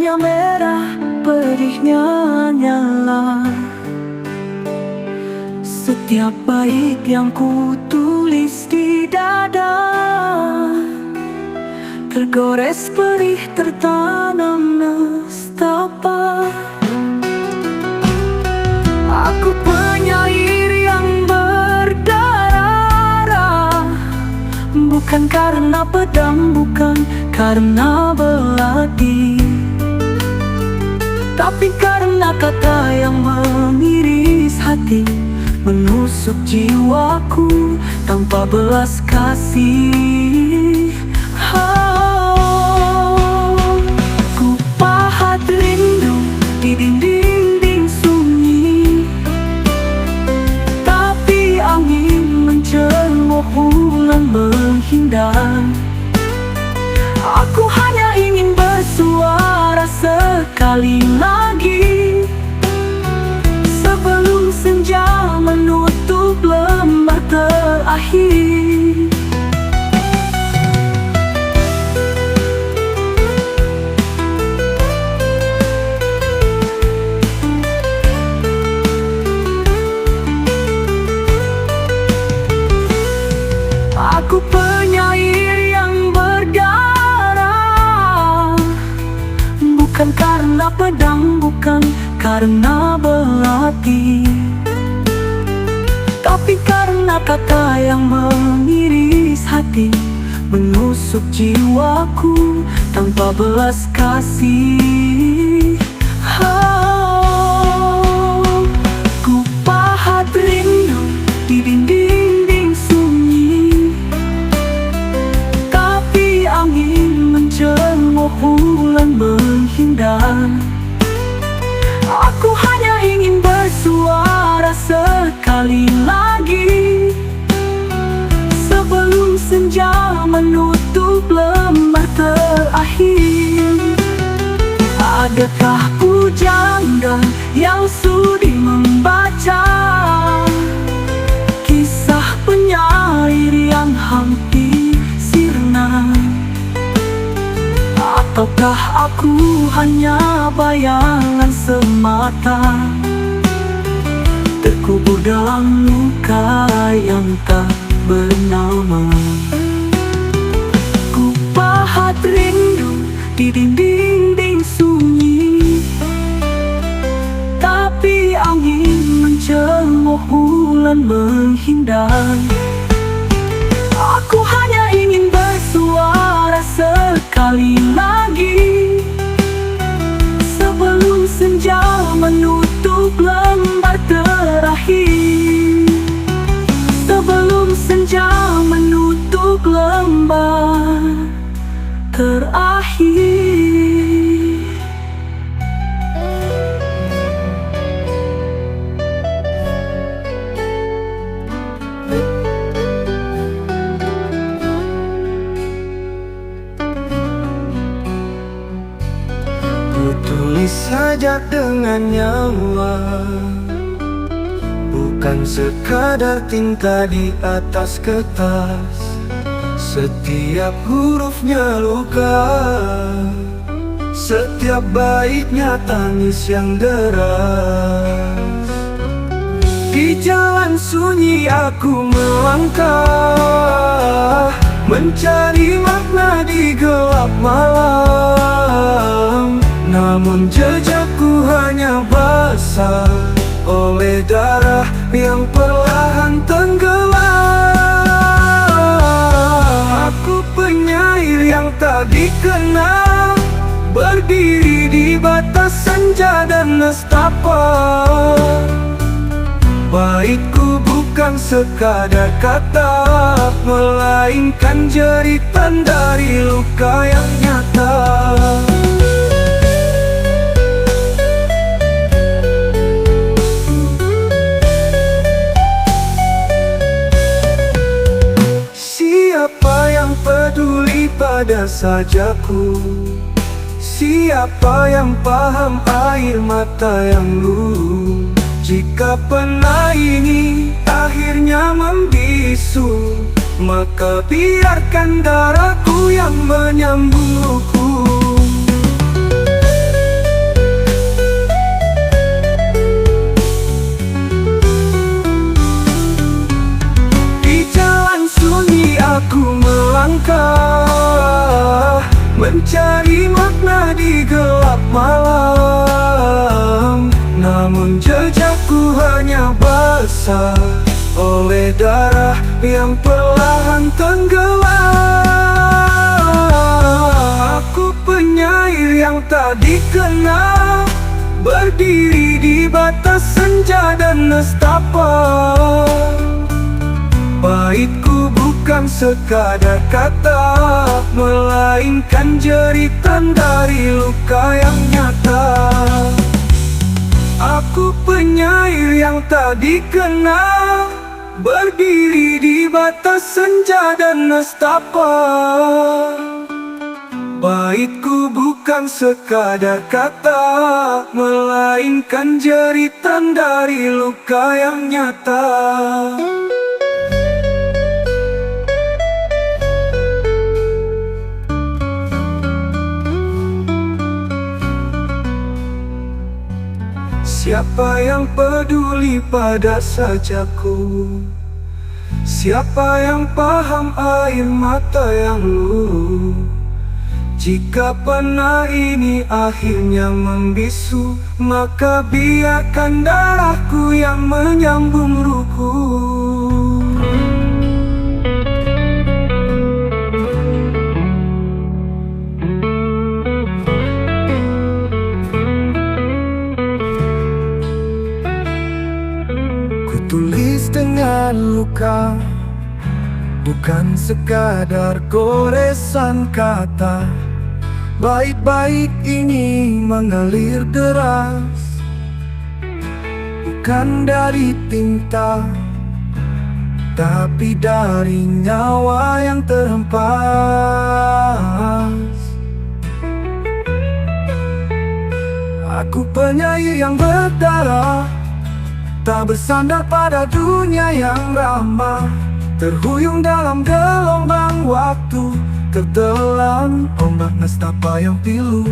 Warnanya merah, pedihnya nyala. Setiap bait yang ku tulis di dada tergores perih, tertanam nestapa. Aku penyair yang berdarah, bukan karena pedang, bukan karena belati, tapi karena kata yang mengiris hati, menusuk jiwaku tanpa belas kasih. Ku pahat rindu di dinding sunyi, tapi angin mencemoh, bulan menghindar. Aku hanya ingin bersuara sekali lagi sebelum senja menutup lembar terakhir. Aku penyair yang berdarah, bukan karena pedang, bukan karena belati, tapi karena kata yang mengiris hati, menusuk jiwaku tanpa belas kasih. Ku pahat rindu di dinding sunyi, tapi angin mencemoh, bulan menghindar. Aku hanya ingin bersuara sekali lagi sebelum senja menutup lembar terakhir. Adakah pujangga yang sudi membaca kisah penyair yang hampir sirna? Ataukah aku hanya bayangan semata, terkubur dalam luka yang tak bernama? Ku pahat rindu di dinding sunyi, tapi angin mencemoh, bulan menghindar. Aku hanya ingin bersuara sekali lagi sebelum senja menutup lembar terakhir, sebelum senja menutup lembar terakhir. Tulis saja dengan nyawa, bukan sekadar tinta di atas kertas. Setiap hurufnya luka, setiap baitnya tangis yang deras. Di jalan sunyi aku melangkah, mencari makna di gelap malam. Namun jejakku hanya basah oleh darah yang perlahan tenggelam. Aku penyair yang tak dikenal, berdiri di batas senja dan nestapa. Baitku bukan sekadar kata, melainkan jeritan dari luka yang nyata. Siapa yang peduli pada sajaku? Siapa yang paham air mata yang luluh? Jika pena ini akhirnya membisu, maka biarkan darahku yang menyambung luku. langkah mencari makna di gelap malam. Namun jejakku hanya basah oleh darah yang perlahan tenggelam. Aku penyair yang tak dikenal, berdiri di batas senja dan nestapa. Baitku bukan sekadar kata, melainkan jeritan dari luka yang nyata. Aku penyair yang tak dikenal, berdiri di batas senja dan nestapa. Baitku bukan sekadar kata, melainkan jeritan dari luka yang nyata. Siapa yang peduli pada sajaku? Siapa yang paham air mata yang luruh? Jika pena ini akhirnya membisu, maka biarkan darahku yang menyambung ruku. Kutulis dengan luka, bukan sekadar goresan kata. Bait-bait ini mengalir deras, bukan dari tinta, tapi dari nyawa yang terhempas. Aku penyair yang berdarah, tak bersandar pada dunia yang ramah, terhuyung dalam gelombang waktu, tertelan ombak nestapa yang pilu.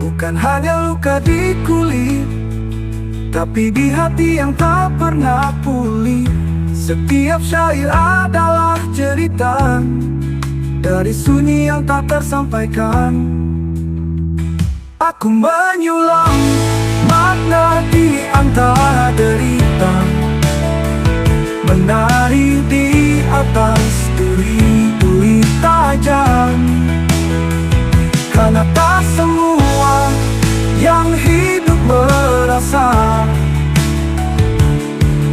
Bukan hanya luka di kulit, tapi di hati yang tak pernah pulih. Setiap syair adalah cerita dari sunyi yang tak tersampaikan. Aku menyulam makna di antara derita, menari di atas duri-duri tajam. Karena tak semua yang hidup merasa,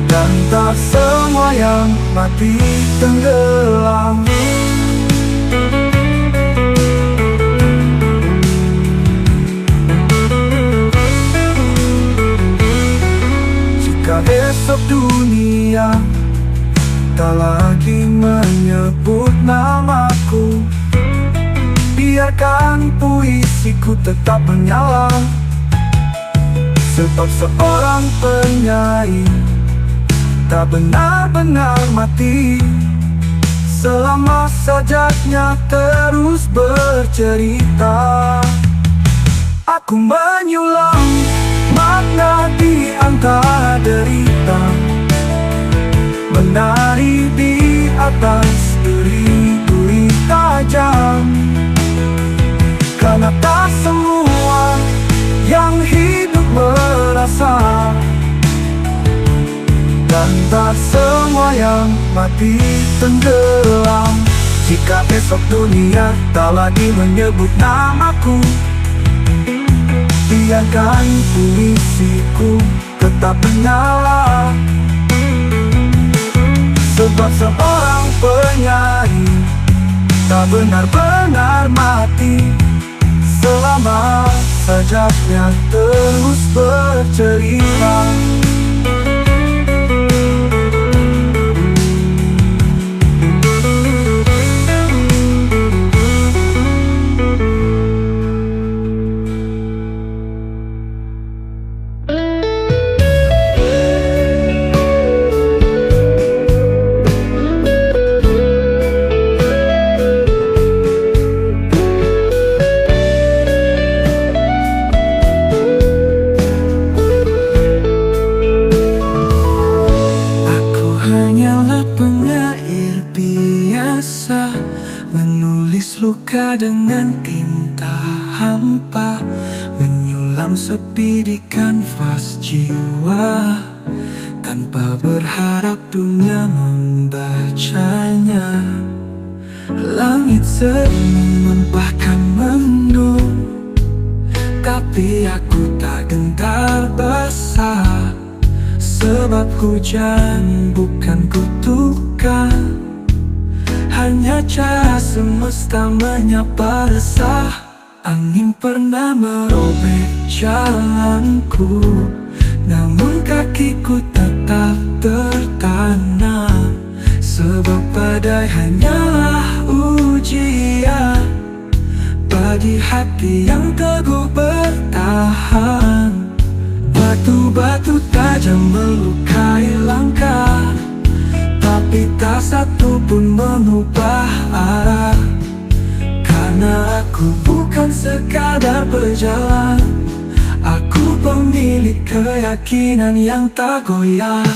dan tak semua yang mati tenggelam. Jika esok dunia tak lagi menyebut namaku, biarkan puisiku tetap menyala. Sebab seorang penyair tak benar-benar mati selama sajaknya terus bercerita. Aku menyulam makna di antara derita, menari di atas duri-duri tajam. Karena tak semua yang hidup merasa, dan tak semua yang mati tenggelam. Jika esok dunia tak lagi menyebut namaku, biarkan puisiku tetap menyala. Sebab seorang penyair tak benar-benar mati selama sajaknya terus bercerita. Menulis luka dengan tinta hampa, menyulam sepi di kanvas jiwa, tanpa berharap dunia membacanya. Langit sering menumpahkan mendung, tapi aku tak gentar basah, sebab hujan bukan kutukan, hanya cahaya semesta menyapa resah. Angin pernah merobek jalanku, namun kakiku tetap tertanam, sebab badai hanyalah ujian bagi hati yang teguh bertahan. Batu-batu tajam melukai langkah, tapi tak satu pun mengubah arah. Karena aku bukan sekadar berjalan, aku pemilik keyakinan yang tak goyah.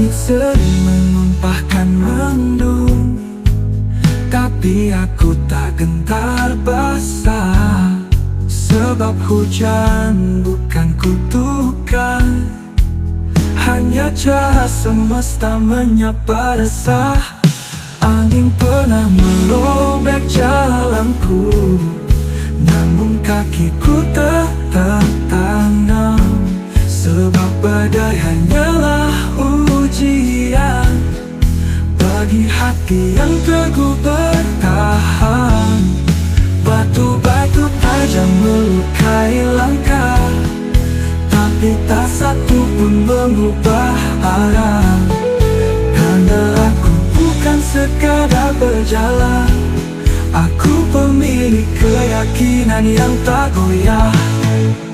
Sering menumpahkan mendung, tapi aku tak gentar basah, sebab hujan bukan kutukan, hanya cahaya semesta menyapa resah. Angin pernah merobek jalanku, namun kakiku tetap tanam, sebab badai hanyalah ujian bagi hati yang teguh bertahan. Batu-batu tajam melukai langkah, tapi tak satu pun mengubah arah. Karena aku bukan sekadar berjalan, aku pemilik keyakinan yang tak goyah.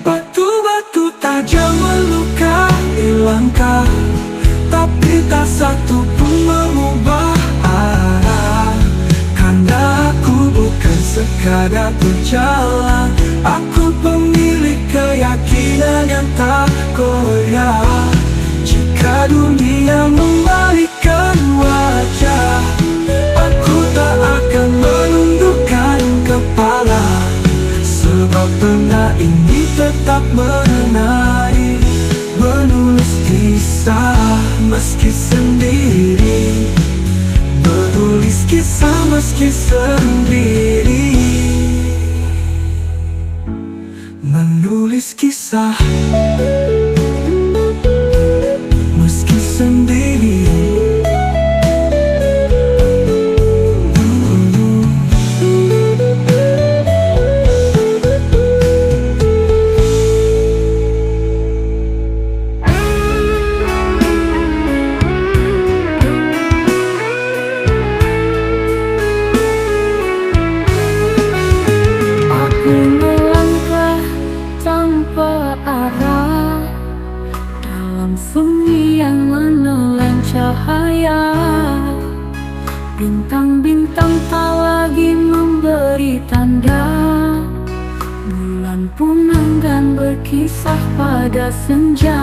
Batu-batu tajam melukai langkah, tapi tak satu pun mengubah arah. Karena aku bukan sekadar berjalan, aku pemilik keyakinan yang tak goyah. Jika dunia membalikkan wajah, aku tak akan menundukkan kepala, sebab pernah ini tetap mengenai, menulis kisah meski sendiri, menulis kisah meski sendiri, menulis kisah meski sendiri. Sunyi yang menelan cahaya, bintang-bintang tak lagi memberi tanda, bulan pun enggan berkisah pada senja.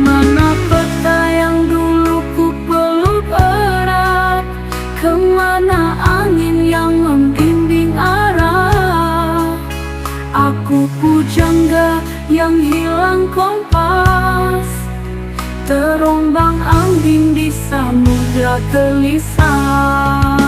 Mana peta yang dulu ku peluk erat, kemana angin yang membimbing arah. Aku pujangga yang hilang kompas, terombang ambing di samudra gelisah.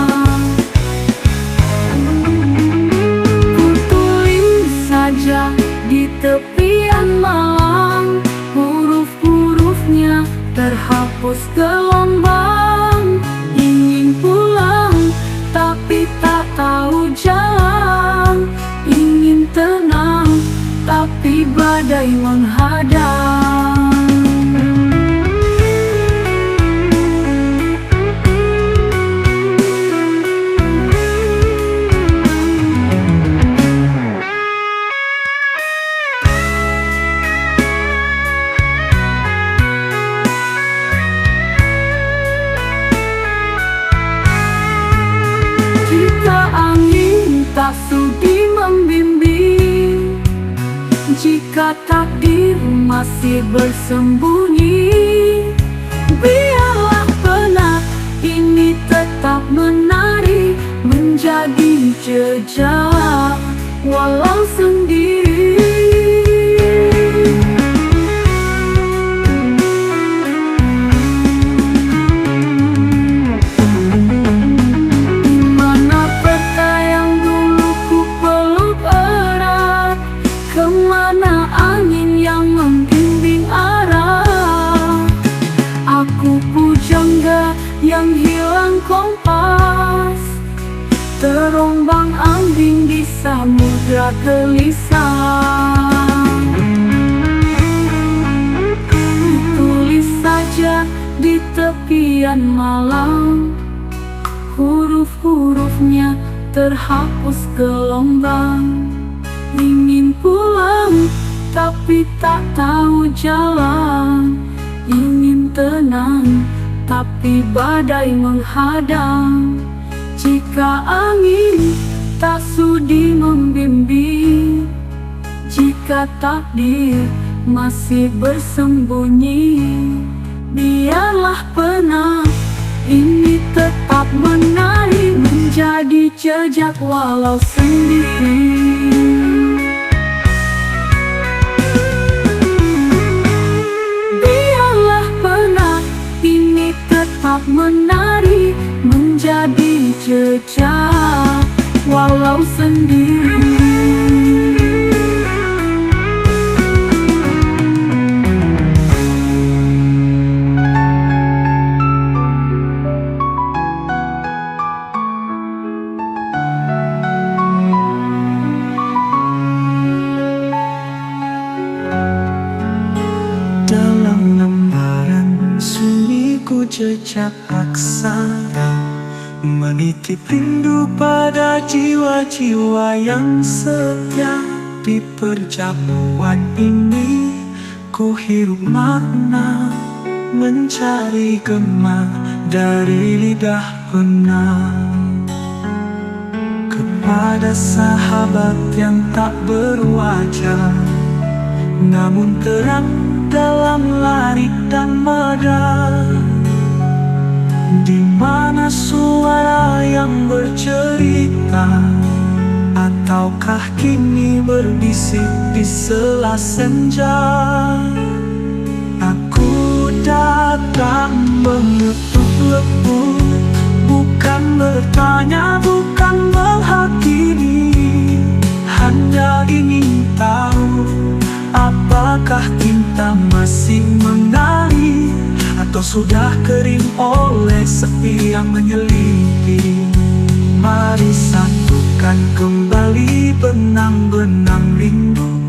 Ku tulis saja di tepian malam, huruf-hurufnya terhapus gelombang. Ingin pulang tapi tak tahu jalan, ingin tenang tapi badai menghadang. Jika takdir masih bersembunyi, biarlah pena ini tetap menari, menjadi jejak walau sendiri. Di mana peta yang dulu ku peluk erat, kemana angin yang membimbing arah. Aku pujangga yang hilang kompas, terombang-ambing di samudra gelisah. Tulis saja di tepian malam, huruf-hurufnya terhapus gelombang. Ingin pulang tapi tak tahu jalan, ingin tenang tapi badai menghadang. Jika angin tak sudi membimbing, jika takdir masih bersembunyi, biarlah pena ini tetap menari, menjadi jejak walau sendiri. Biarlah pena ini tetap menari, menjadi jejak walau sendiri. Dalam lembaran sunyiku jejak aksara, menitip rindu pada jiwa-jiwa yang setia. Di perjamuan ini ku hirup makna, mencari gema dari lidah pena. Kepada sahabat yang tak berwajah, namun terang dalam larik dan madar. Di mana suara yang bercerita, ataukah kini berbisik di sela senja? Aku datang mengetuk lembut, bukan bertanya, bukan menghakimi, hanya ingin tahu apakah kita masih menari, atau sudah kering oleh sepi yang menyelipi. Mari satukan kembali benang-benang rindu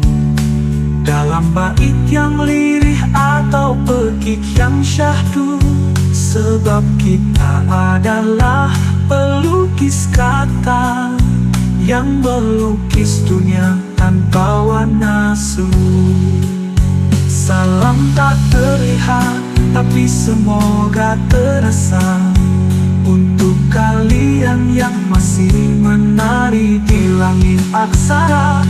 dalam bait yang lirih atau pekik yang syahdu. Sebab kita adalah pelukis kata yang melukis dunia tanpa warna semu. Salam tak terlihat tapi semoga terasa, untuk kalian yang masih menari di langit aksara.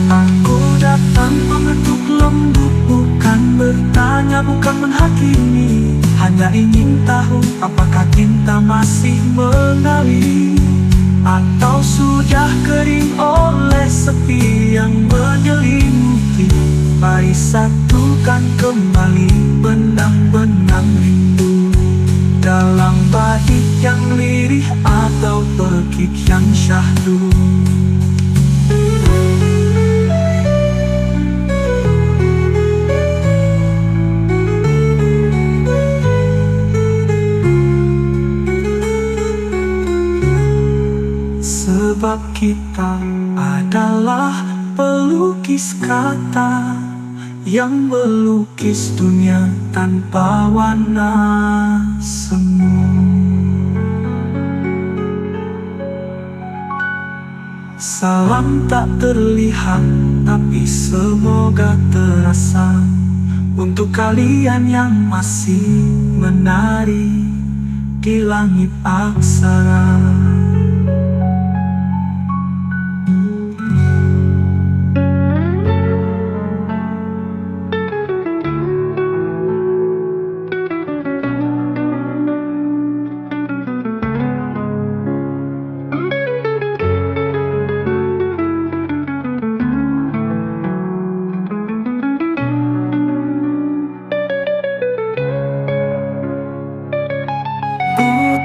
Aku datang mengetuk lembut, bukan bertanya, bukan menghakimi, hanya ingin tahu apakah kita masih menari, atau sudah kering oleh sepi yang menyelimuti. Mari satukan kembali benang-benang rindu dalam bait yang lirih atau pekik yang syahdu. Sebab kita adalah pelukis kata yang melukis dunia tanpa warna semu. Salam tak terlihat tapi semoga terasa, Untuk kalian yang masih menari di langit aksara.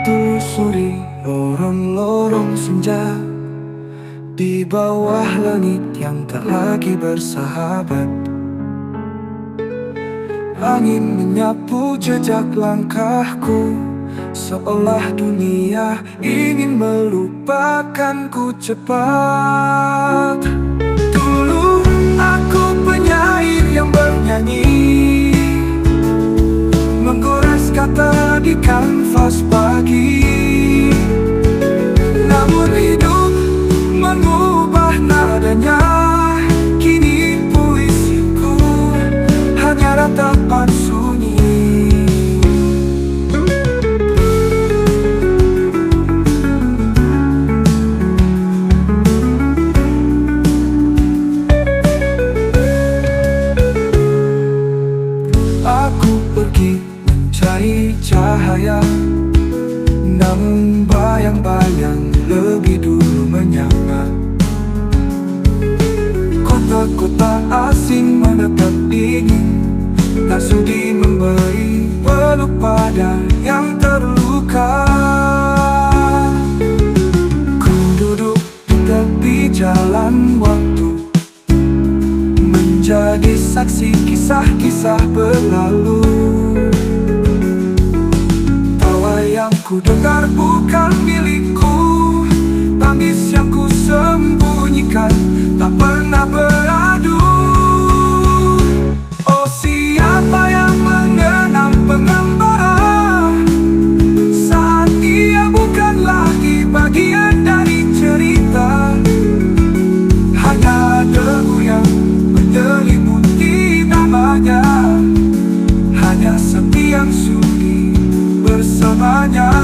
Telusuri lorong-lorong senja di bawah langit yang tak lagi bersahabat. Angin menyapu jejak langkahku, seolah dunia ingin melupakanku cepat. Dulu aku penyair yang bernyanyi, menggores kata di kanvas pagi. Namun hidup mengubah nadanya, kini puisiku hanya ratapan sunyi. Aku pergi mencari cahaya, namun bayang-bayang lebih dulu menyamar. Kota-kota asing menatap dingin, tak sudi memberi peluk pada yang terluka. Ku duduk di tepi jalan waktu, menjadi saksi kisah-kisah berlalu. Tawa yang ku dengar bukan milikku, tangis yang ku sembunyikan tak pernah beradu. Oh, siapa yang mengenang pengembara saat ia bukan lagi bagian dari cerita? Hanya debu yang menyelimuti namanya, hanya sepi yang sunyi bersamanya.